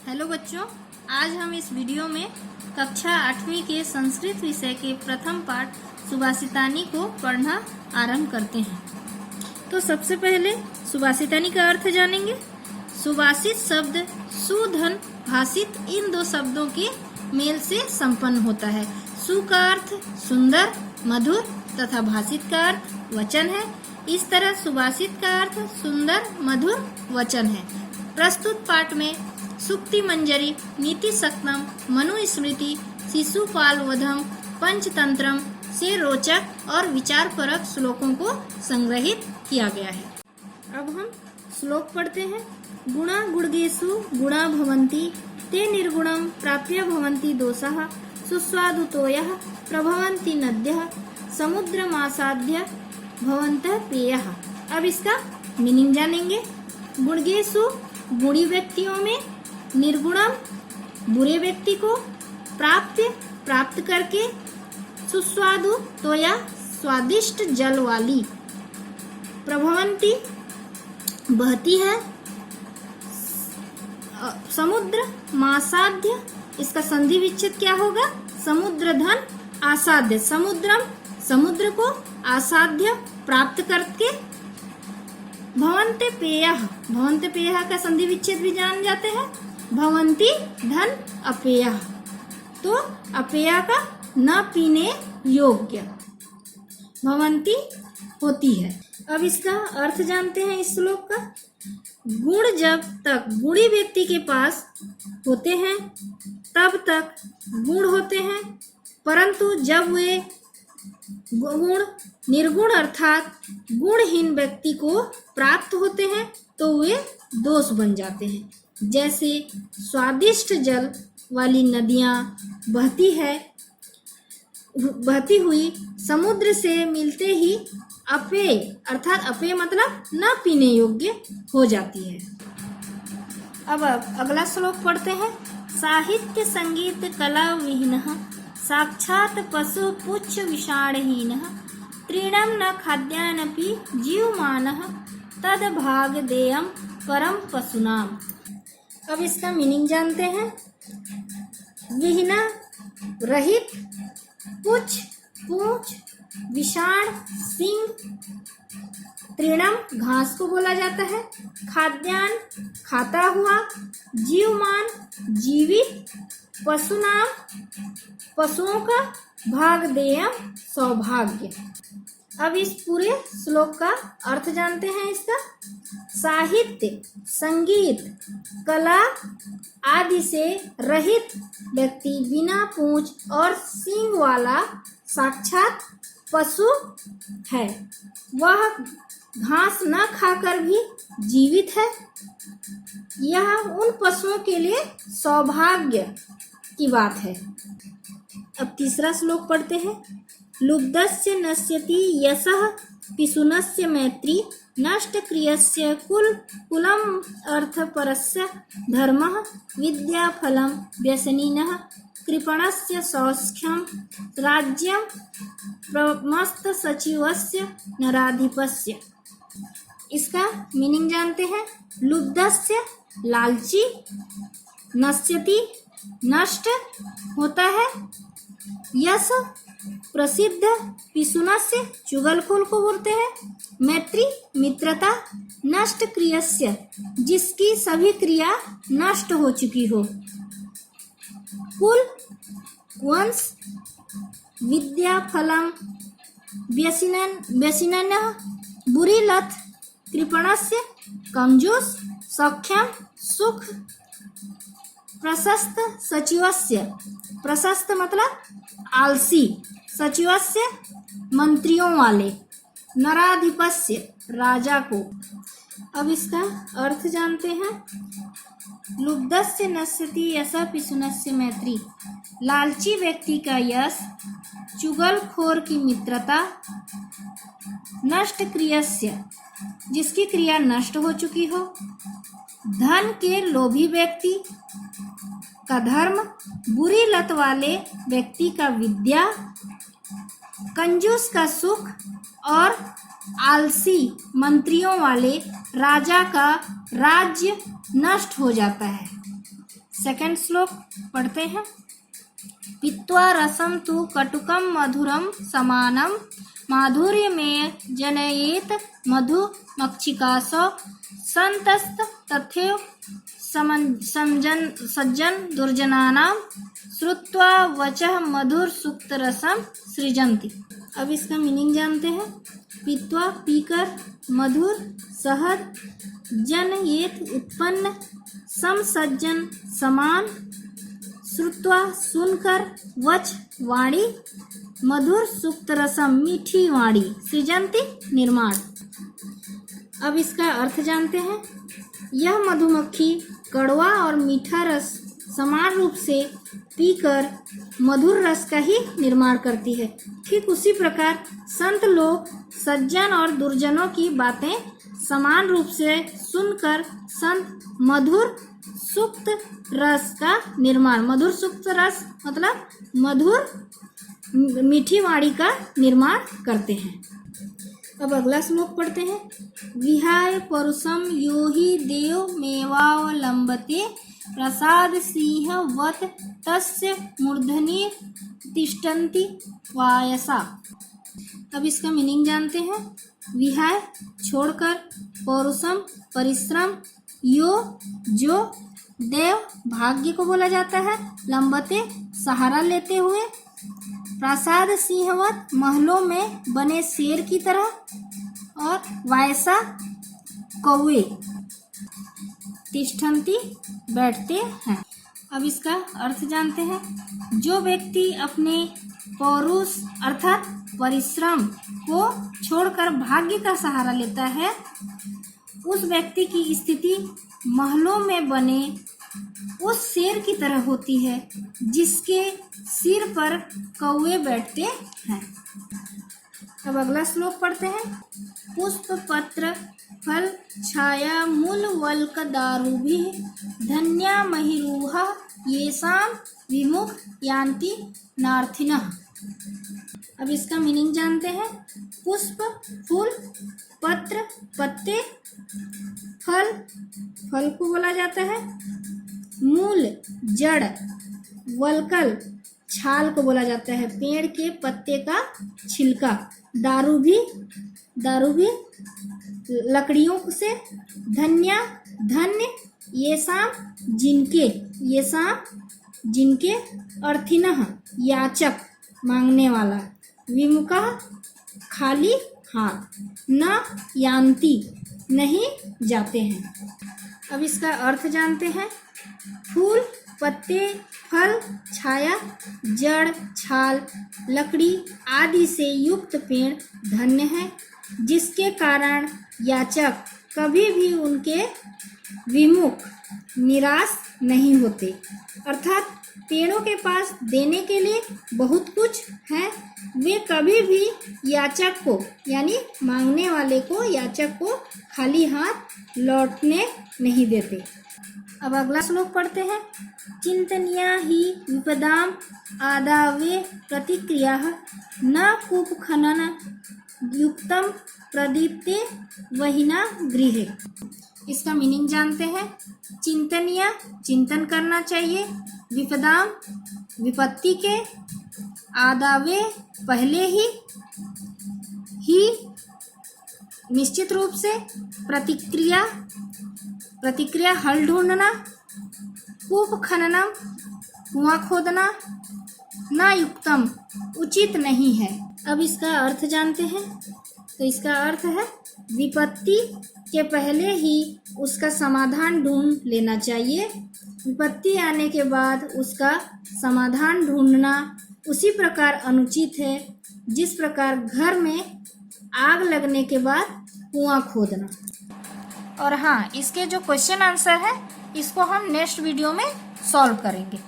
Hello बच्चों, आज हम इस वीडियो में कक्षा 8वीं के संस्कृत विषय के प्रथम पाठ सुभाषितानी को पढ़ना आरंभ करते हैं। तो सबसे पहले सुभाषितानी का अर्थ जानेंगे। सुभाषित शब्द सु धन भाषित इन दो शब्दों के मेल से संपन्न होता है। सु का अर्थ सुंदर, मधुर तथा भाषित का अर्थ वचन है। इस तरह सुभाषित का अर्थ सुंदर, मधुर वचन है। प्रस्तुत पाठ में सुक्ति मंजरी, नीति सक्तम, मनुस्मृति, शिशुपाल वधम, पंचतंत्रम से रोचक और विचारपरक श्लोकों को संग्रहित किया गया है। अब हम श्लोक पढ़ते हैं। गुणा गुणगेषु गुणा भवन्ति, ते निर्गुणं प्राप्य भवन्ति दोषाः, सुस्वादुतोयः प्रभवन्ति नद्यः, समुद्रमासाद्य भवन्तः पेयः। अब इसका मीनिंग जानेंगे। गुणगेषु गुणी व्यक्तियों में, निर्गुणम बुरे व्यक्ति को, प्राप्त करके, सुस्वादु तो या स्वादिष्ट जल वाली, प्रभवंती बहती है, समुद्र मासाध्य इसका संधि विच्छेद क्या होगा? समुद्र धन आसाध्य, समुद्र को आसाध्य प्राप्त करके, भवन्ते पेयः, भवन्ते पेयः का संधि विच्छेद भी जान जाते हैं। भवन्ति धन अपेयः, तो अपेय का न पीने योग्य, भवन्ति होती है। अब इसका अर्थ जानते हैं इस श्लोक का। गुण जब तक गुणी व्यक्ति के पास होते हैं तब तक गुण होते हैं, परंतु जब वे गुण निर्गुण अर्थात गुणहीन व्यक्ति को प्राप्त होते हैं तो वे दोष बन जाते हैं। जैसे स्वादिष्ट जल वाली नदियां बहती हुई समुद्र से मिलते ही अपेय अर्थात अपेय मतलब न पीने योग्य हो जाती है। अब अगला श्लोक पढ़ते हैं। साहित्य संगीत कला विहीनः, साक्षात् पशु पुच्छ विषाणहीनः, तृणं न खाद्यानपि जीवमानः, तद भाग देयं परम पशुनाम। अब इसका मीनिंग जानते हैं। विहीना रहित, पुच्छ पूंछ, विषाण सिंह, तृणम घास को बोला जाता है, खाद्यान खाता हुआ, जीवमान जीवित, पशुनाम पशुओं का, भागदेयम सौभाग्य। अब इस पूरे श्लोक का अर्थ जानते हैं इसका। साहित्य संगीत कला आदि से रहित व्यक्ति बिना पूंछ और सींग वाला साक्षात पशु है। वह घास न खाकर भी जीवित है। यह उन पशुओं के लिए सौभाग्य की बात है। अब तीसरा श्लोक पढ़ते हैं। लुब्धस्य नश्यति यशः पिशुनस्य मैत्री, नष्टक्रियस्य कुलम अर्थपरस्य धर्मः, विद्याफलं व्यसनिनः, कृपणस्य सौख्यं, राज्यं प्रमस्तसचिवस्य नराधिपस्य। इसका मीनिंग जानते हैं। लुब्धस्य लालची, नश्यति नष्ट होता है, यश प्रसिद्ध, पिशुनस्य चुगलखोर को बोलते हैं, मैत्री मित्रता, नष्ट क्रियस्य जिसकी सभी क्रिया नष्ट हो चुकी हो, कुल वंश, विद्या फलम व्यसनिनः बुरी लत, कृपणस्य कमजोर, सौख्यम सुख, प्रशस्त सचिवस्य प्रशस्त मतलब आलसी, सचिवस्य मंत्रियों वाले, नराधिपस्य राजा को। अब इसका अर्थ जानते हैं। लुब्धस्य नश्यति यशः पिशुनस्य मैत्री, लालची व्यक्ति का यश, चुगलखोर की मित्रता, नष्ट क्रियस्य जिसकी क्रिया नष्ट हो चुकी हो, धन के लोभी व्यक्ति का धर्म, बुरी लत वाले व्यक्ति का विद्या, कंजूस का सुख और आलसी मंत्रियों वाले राजा का राज्य नष्ट हो जाता है। सेकंड श्लोक पढ़ते हैं। पीत्वा रसम तु कटुकम मधुरम समानम माधुर्यमेव जनयेत मधुमक्षिकास संतस्त तथैव सज्जन दुर्जनानां श्रुत्वा वचः मधुर सुक्त रसम सृजन्ति। अब इसका मीनिंग जानते हैं। पीत्वा पीकर, मधुर शहद, जनयेत उत्पन्न, सम सज्जन समान, श्रुत्वा सुनकर, वच वाणी, मधुर सुक्त रसम मीठी वाणी, सृजन्ति निर्माण। अब इसका अर्थ जानते हैं। यह मधुमक्खी कड़वा और मीठा रस समान रूप से पीकर मधुर रस का ही निर्माण करती है। ठीक उसी प्रकार संत लोग सज्जन और दुर्जनों की बातें समान रूप से सुनकर संत मधुर सुक्त रस का निर्माण, मधुर सुक्त रस मतलब मधुर मीठी वाणी का निर्माण करते हैं। अब अगला श्लोक पढ़ते हैं। विहाय परुषम यो हि देव मेवावलंबते प्रसाद सिंह वत तस्य मूर्धनि तिष्ठन्ति वायसा। अब इसका मीनिंग जानते हैं। विहाय छोड़कर, पौरुषम परिश्रम, यो जो, देव भाग्य को बोला जाता है, लंबते सहारा लेते हुए, प्रासाद सिंहवत महलों में बने शेर की तरह, और वायसा कौवे, तिष्ठन्ति बैठते हैं। अब इसका अर्थ जानते हैं। जो व्यक्ति अपने पौरुष अर्थात परिश्रम को छोड़कर भाग्य का सहारा लेता है, उस व्यक्ति की स्थिति महलों में बने उस शेर की तरह होती है जिसके सिर पर कौवे बैठते हैं। अब अगला श्लोक पढ़ते हैं। पुष्प पत्र फल छाया मूल वल्क दारुभिः धन्या महिरूहा येषां विमुख यान्ति नार्थिनः। अब इसका मीनिंग जानते हैं। पुष्प फूल, पत्र पत्ते, फल फल को बोला जाता है, मूल जड़, वल्कल छाल को बोला जाता है, पेड़ के पत्ते का छिलका, दारू भी लकड़ियों से, धन्या धन्य, ये जिनके, अर्थिनः याचक मांगने वाला, विमुखः खाली हाथ, न यान्ति नहीं जाते हैं। अब इसका अर्थ जानते हैं। फूल, पत्ते, फल, छाया, जड़, छाल, लकड़ी आदि से युक्त पेड़ धन्य है, जिसके कारण याचक कभी भी उनके विमुख निराश नहीं होते। अर्थात पेड़ों के पास देने के लिए बहुत कुछ है, वे कभी भी याचक को यानी मांगने वाले को, याचक को खाली हाथ लौटने नहीं देते। अब अगला श्लोक पढ़ते हैं। चिंतनीया ही विपदाम आदावे प्रतिक्रियाः न कूप खनन युक्तम प्रदीप्ते वहिना गृहे। इसका मीनिंग जानते हैं। चिंतनीय चिंतन करना चाहिए, विपदाम विपत्ति के, आदावे पहले ही निश्चित रूप से, प्रतिक्रिया हल ढूंढना, कूप खननम कुआं खोदना, ना युक्तम उचित नहीं है। अब इसका अर्थ जानते हैं। तो इसका अर्थ है विपत्ति के पहले ही उसका समाधान ढूंढ लेना चाहिए। विपत्ति आने के बाद उसका समाधान ढूंढना उसी प्रकार अनुचित है जिस प्रकार घर में आग लगने के बाद कुआं खोदना। और हाँ, इसके जो क्वेश्चन आंसर है इसको हम नेक्स्ट वीडियो में सॉल्व करेंगे।